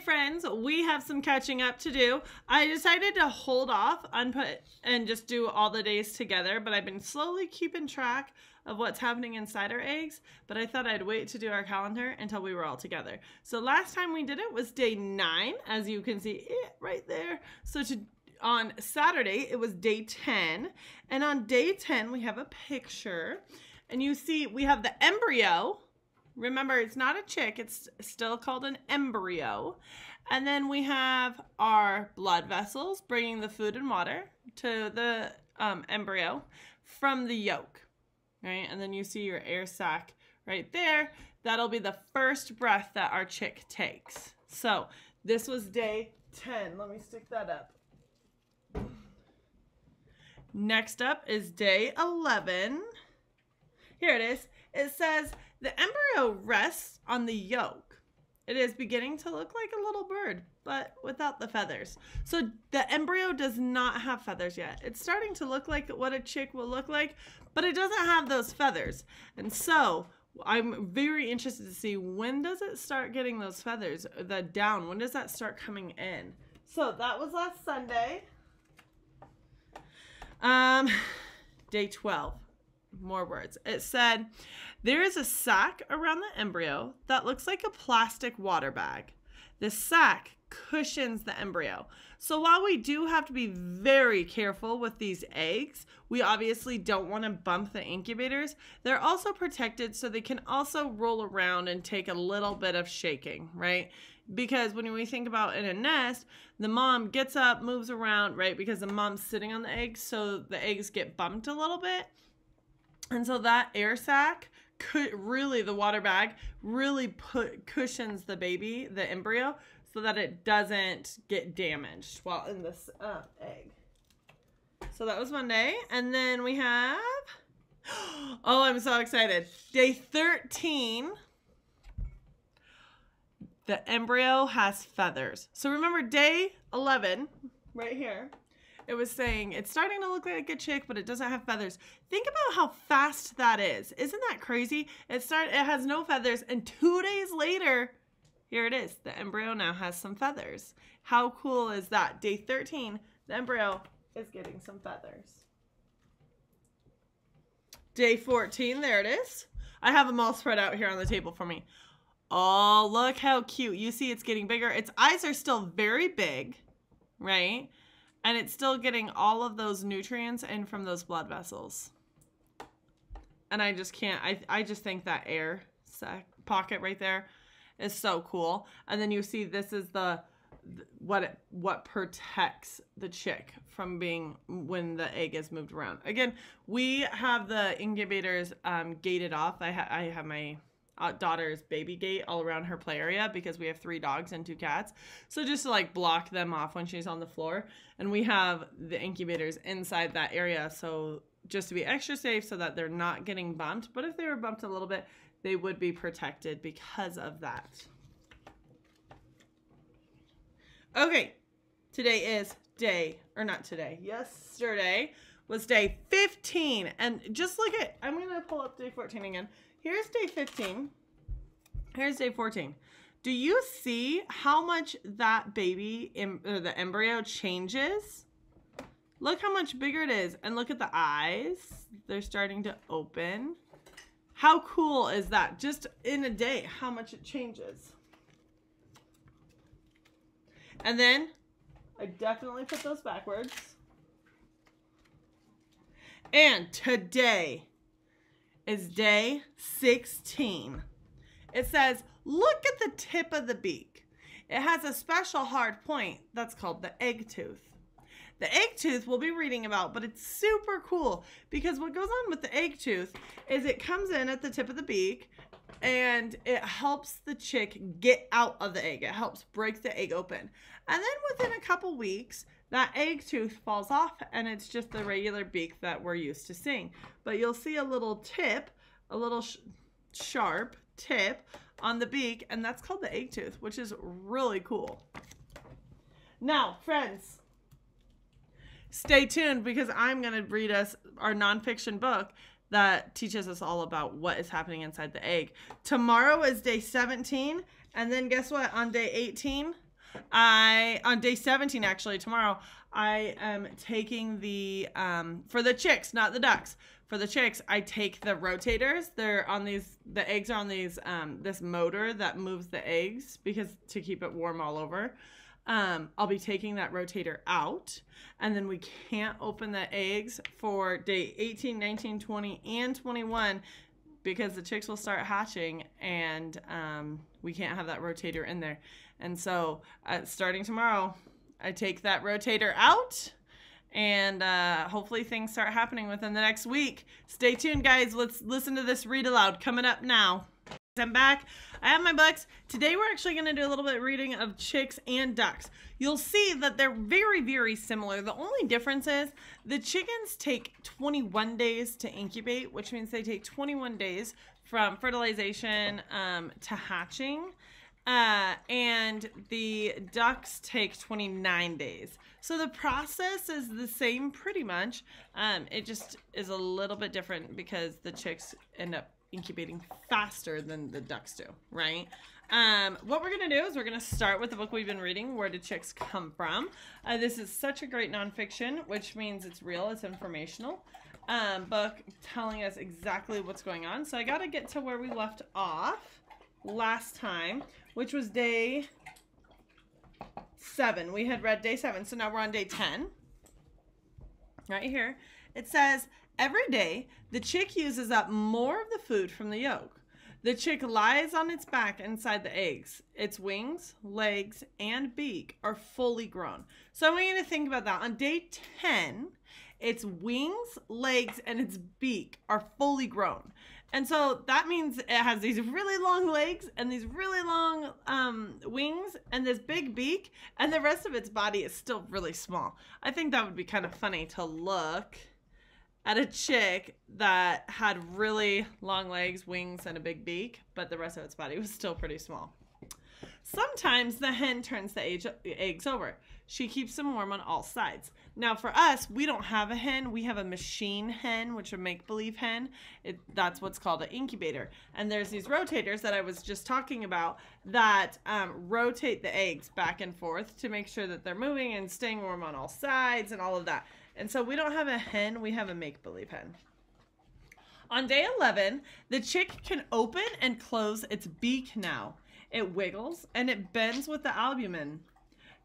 friends, we have some catching up to do. I decided to hold off on and just do all the days together, but I've been slowly keeping track of what's happening inside our eggs, but I thought I'd wait to do our calendar until we were all together. So last time we did it was day 9, as you can see it right there. So on Saturday, it was day 10, and on day 10, we have a picture, and you see we have the embryo. Remember, it's not a chick, it's still called an embryo. And then we have our blood vessels bringing the food and water to the embryo from the yolk, right? And then you see your air sac right there. That'll be the first breath that our chick takes. So this was day 10. Let me stick that up. Next up is day 11. Here it is. It says, the embryo rests on the yolk. It is beginning to look like a little bird, but without the feathers. So the embryo does not have feathers yet. It's starting to look like what a chick will look like, but it doesn't have those feathers. And so I'm very interested to see, when does it start getting those feathers, the down? When does that start coming in? So that was last Sunday. Day 12. More words. It said, there is a sac around the embryo that looks like a plastic water bag. The sac cushions the embryo. So while we do have to be very careful with these eggs, we obviously don't want to bump the incubators. They're also protected so they can also roll around and take a little bit of shaking, right? Because when we think about in a nest, the mom gets up, moves around, right? Because the mom's sitting on the eggs, so the eggs get bumped a little bit. And so that air sac, the water bag, really cushions the baby, the embryo, so that it doesn't get damaged while in this egg. So that was Monday. And then we have, oh, I'm so excited. Day 13, the embryo has feathers. So remember day 11, right here. It was saying it's starting to look like a chick, but it doesn't have feathers. Think about how fast that is. Isn't that crazy? It has no feathers, and 2 days later, here it is. The embryo now has some feathers. How cool is that? Day 13, the embryo is getting some feathers. Day 14, there it is. I have them all spread out here on the table for me. Oh, look how cute. You see it's getting bigger. Its eyes are still very big, right? And it's still getting all of those nutrients in from those blood vessels. And I just can't, I just think that air sac pocket right there is so cool. And then you see this is what protects the chick from being, when the egg is moved around. Again, we have the incubators gated off. I have my daughter's baby gate all around her play area because we have 3 dogs and 2 cats. So just to like block them off when she's on the floor. And we have the incubators inside that area. So just to be extra safe so that they're not getting bumped. But if they were bumped a little bit, they would be protected because of that. Okay. Today is yesterday was day 15. And just look at, I'm going to pull up day 14 again. Here's day 15. Here's day 14. Do you see how much that baby, the embryo changes? Look how much bigger it is. And look at the eyes. They're starting to open. How cool is that? Just in a day, how much it changes. And then I definitely put those backwards. And today is day 16. It says, look at the tip of the beak. It has a special hard point that's called the egg tooth. The egg tooth we'll be reading about, but it's super cool because what goes on with the egg tooth is it comes in at the tip of the beak and it helps the chick get out of the egg. It helps break the egg open. And then within a couple weeks, that egg tooth falls off and it's just the regular beak that we're used to seeing. But you'll see a little tip, a little sharp tip on the beak, and that's called the egg tooth, which is really cool. Now, friends, stay tuned because I'm going to read us our nonfiction book that teaches us all about what is happening inside the egg. Tomorrow is day 17, and then guess what? On day 18, On day 17, actually, tomorrow, I am taking the, for the chicks, not the ducks. For the chicks, I take the rotators. They're on these, the eggs are on these, this motor that moves the eggs because to keep it warm all over. I'll be taking that rotator out, and then we can't open the eggs for day 18, 19, 20, and 21 because the chicks will start hatching, and we can't have that rotator in there. And so starting tomorrow, I take that rotator out, and hopefully things start happening within the next week. Stay tuned, guys. Let's listen to this read aloud coming up now. I'm back. I have my books. Today we're actually going to do a little bit of reading of chicks and ducks. You'll see that they're very, very similar. The only difference is the chickens take 21 days to incubate, which means they take 21 days from fertilization to hatching. And the ducks take 29 days. So the process is the same pretty much. It just is a little bit different because the chicks end up incubating faster than the ducks do, right? What we're gonna do is we're gonna start with the book we've been reading, Where Did Chicks Come From? This is such a great nonfiction, which means it's real, it's informational book telling us exactly what's going on. So I gotta get to where we left off last time, which was day 7. We had read day 7, so now we're on day 10. Right here, it says, every day, the chick uses up more of the food from the yolk. The chick lies on its back inside the eggs. Its wings, legs, and beak are fully grown. So I want you to think about that. On day 10, its wings, legs, and its beak are fully grown. And so that means it has these really long legs and these really long wings and this big beak, and the rest of its body is still really small. I think that would be kind of funny to look at a chick that had really long legs, wings, and a big beak, but the rest of its body was still pretty small. Sometimes the hen turns the eggs over. She keeps them warm on all sides. Now for us, we don't have a hen. We have a machine hen, which is a make-believe hen. That's what's called an incubator. And there's these rotators that I was just talking about that rotate the eggs back and forth to make sure that they're moving and staying warm on all sides and all of that. And so we don't have a hen, we have a make-believe hen. On day 11, the chick can open and close its beak now. It wiggles and it bends with the albumin.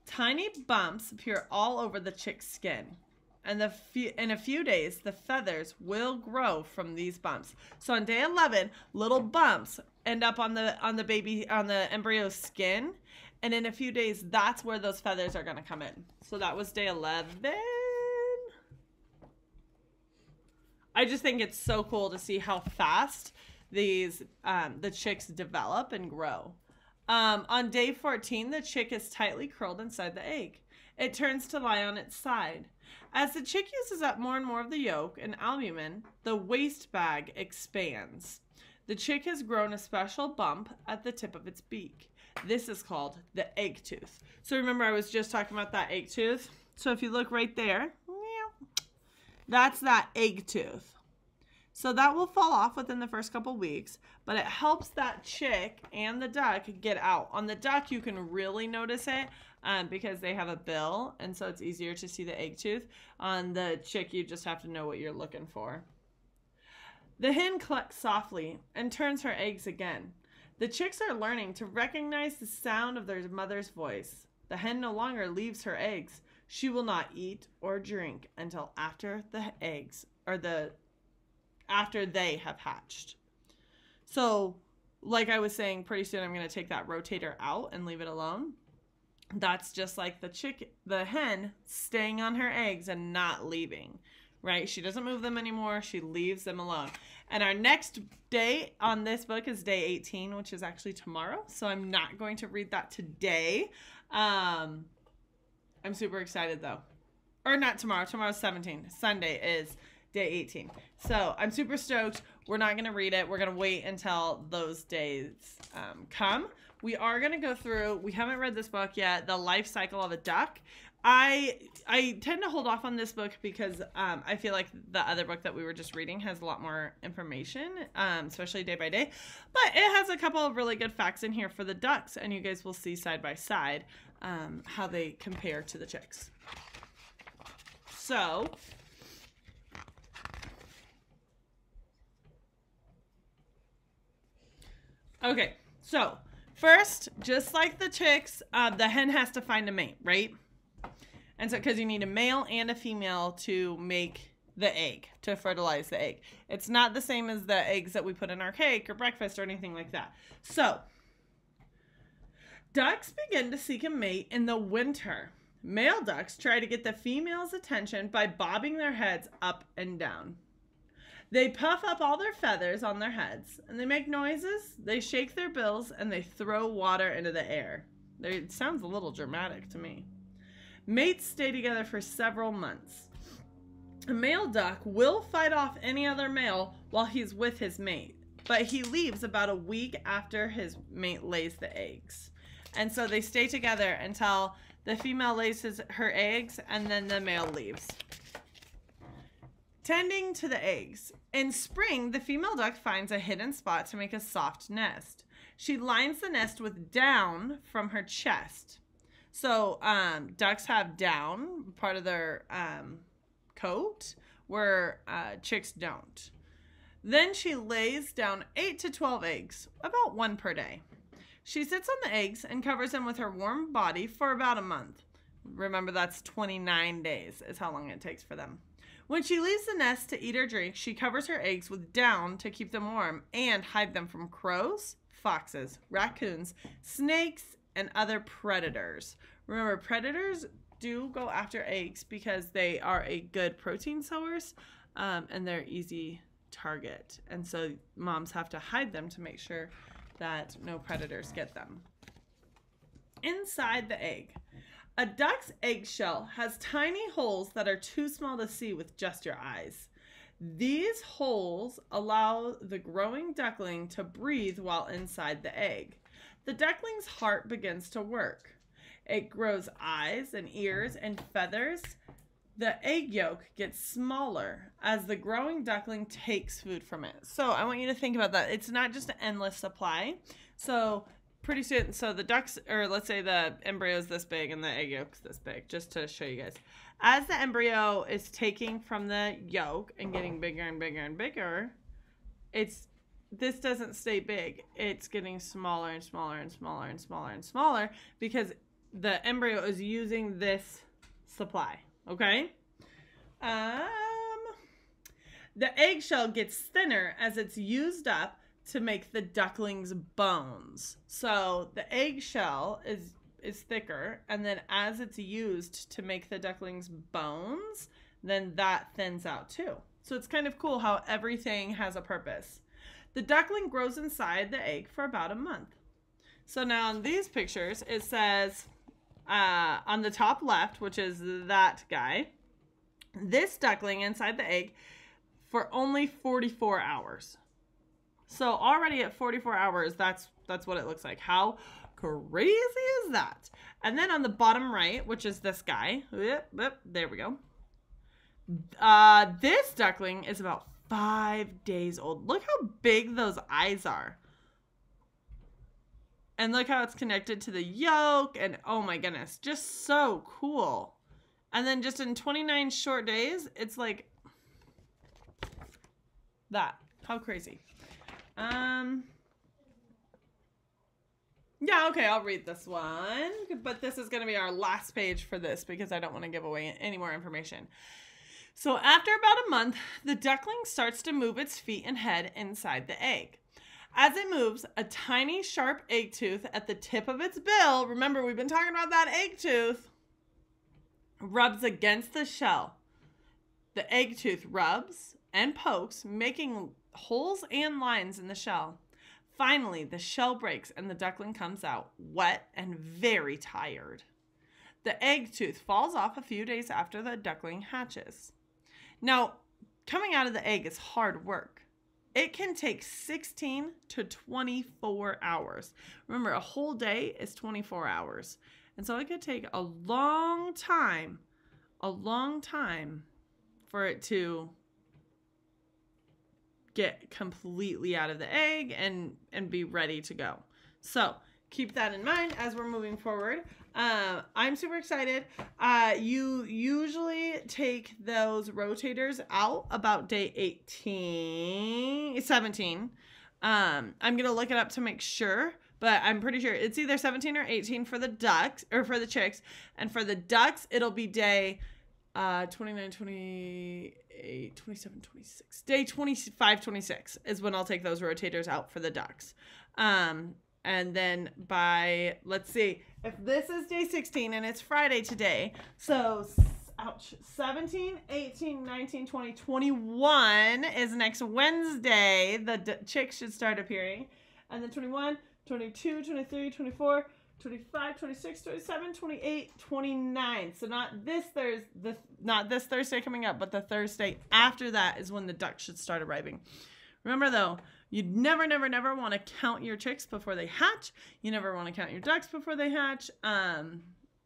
Tiny bumps appear all over the chick's skin. And in a few days, the feathers will grow from these bumps. So on day 11, little bumps end up on the embryo's skin. And in a few days, that's where those feathers are going to come in. So that was day 11. I just think it's so cool to see how fast these the chicks develop and grow. On day 14, the chick is tightly curled inside the egg. It turns to lie on its side. As the chick uses up more and more of the yolk and albumin, the waste bag expands. The chick has grown a special bump at the tip of its beak. This is called the egg tooth. So remember, I was just talking about that egg tooth. So if you look right there, that's that egg tooth. So that will fall off within the first couple weeks, but it helps that chick and the duck get out. On the duck, you can really notice it because they have a bill, and so it's easier to see the egg tooth. On the chick, you just have to know what you're looking for. The hen clucks softly and turns her eggs again. The chicks are learning to recognize the sound of their mother's voice. The hen no longer leaves her eggs. She will not eat or drink until after the eggs after they have hatched. So, like I was saying, pretty soon I'm going to take that rotator out and leave it alone. That's just like the hen staying on her eggs and not leaving, right? She doesn't move them anymore. She leaves them alone. And our next day on this book is day 18, which is actually tomorrow. So I'm not going to read that today. I'm super excited though. Or not tomorrow. Tomorrow's 17. Sunday is day 18. So I'm super stoked. We're not going to read it. We're going to wait until those days come. We are going to go through, we haven't read this book yet, The Life Cycle of a Duck. I tend to hold off on this book because I feel like the other book that we were just reading has a lot more information, especially day by day. But it has a couple of really good facts in here for the ducks, and you guys will see side by side. how they compare to the chicks. So, okay, so first, just like the chicks, the hen has to find a mate, right? And so, because you need a male and a female to make the egg, to fertilize the egg. It's not the same as the eggs that we put in our cake or breakfast or anything like that. So, ducks begin to seek a mate in the winter. Male ducks try to get the female's attention by bobbing their heads up and down. They puff up all their feathers on their heads, and they make noises, they shake their bills, and they throw water into the air. It sounds a little dramatic to me. Mates stay together for several months. A male duck will fight off any other male while he's with his mate, but he leaves about a week after his mate lays the eggs. And so they stay together until the female lays her eggs, and then the male leaves. Tending to the eggs. In spring, the female duck finds a hidden spot to make a soft nest. She lines the nest with down from her chest. So ducks have down, part of their coat, where chicks don't. Then she lays down 8 to 12 eggs, about 1 per day. She sits on the eggs and covers them with her warm body for about a month. Remember, that's 29 days is how long it takes for them. When she leaves the nest to eat or drink, she covers her eggs with down to keep them warm and hide them from crows, foxes, raccoons, snakes, and other predators. Remember, predators do go after eggs because they are a good protein source, and they're easy target. And so moms have to hide them to make sure that no predators get them. Inside the egg. A duck's eggshell has tiny holes that are too small to see with just your eyes. These holes allow the growing duckling to breathe while inside the egg. The duckling's heart begins to work. It grows eyes and ears and feathers. The egg yolk gets smaller as the growing duckling takes food from it. So I want you to think about that. It's not just an endless supply. So pretty soon, so the ducks, or let's say the embryo is this big and the egg yolk's this big, just to show you guys. As the embryo is taking from the yolk and getting bigger and bigger and bigger, this doesn't stay big. It's getting smaller and smaller and smaller and smaller and smaller because the embryo is using this supply. Okay? The eggshell gets thinner as it's used up to make the duckling's bones. So the eggshell is thicker, and then as it's used to make the duckling's bones, then that thins out too. So it's kind of cool how everything has a purpose. The duckling grows inside the egg for about a month. So now in these pictures, it says on the top left, which is that guy, this duckling inside the egg for only 44 hours. So already at 44 hours, that's what it looks like. How crazy is that? And then on the bottom right, which is this guy, there we go. This duckling is about 5 days old. Look how big those eyes are. And look how it's connected to the yolk. And oh my goodness, just so cool. And then just in 29 short days, it's like that. How crazy. Yeah, okay, I'll read this one. But this is going to be our last page for this because I don't want to give away any more information. So after about a month, the duckling starts to move its feet and head inside the egg. As it moves, a tiny sharp egg tooth at the tip of its bill, remember we've been talking about that egg tooth, rubs against the shell. The egg tooth rubs and pokes, making holes and lines in the shell. Finally, the shell breaks and the duckling comes out, wet and very tired. The egg tooth falls off a few days after the duckling hatches. Now, coming out of the egg is hard work. It can take 16 to 24 hours. Remember, a whole day is 24 hours. And so it could take a long time for it to get completely out of the egg and be ready to go. So keep that in mind as we're moving forward. I'm super excited. You usually take those rotators out about day 17. I'm going to look it up to make sure, but I'm pretty sure it's either 17 or 18 for the ducks or for the chicks. And for the ducks, it'll be day 29, 28, 27, 26. Day 25, 26 is when I'll take those rotators out for the ducks. And then by, let's see, if this is day 16 and it's Friday today, so 17, 18, 19, 20, 21 is next Wednesday. The chicks should start appearing. And then 21, 22, 23, 24, 25, 26, 27, 28, 29. So not this Thursday coming up, but the Thursday after that is when the ducks should start arriving. Remember though, you never want to count your chicks before they hatch. You never want to count your ducks before they hatch.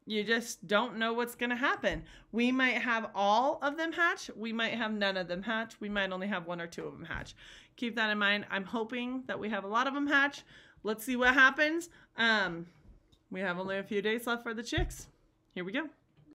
You just don't know what's going to happen. We might have all of them hatch. We might have none of them hatch. We might only have 1 or 2 of them hatch. Keep that in mind. I'm hoping that we have a lot of them hatch. Let's see what happens. We have only a few days left for the chicks. Here we go.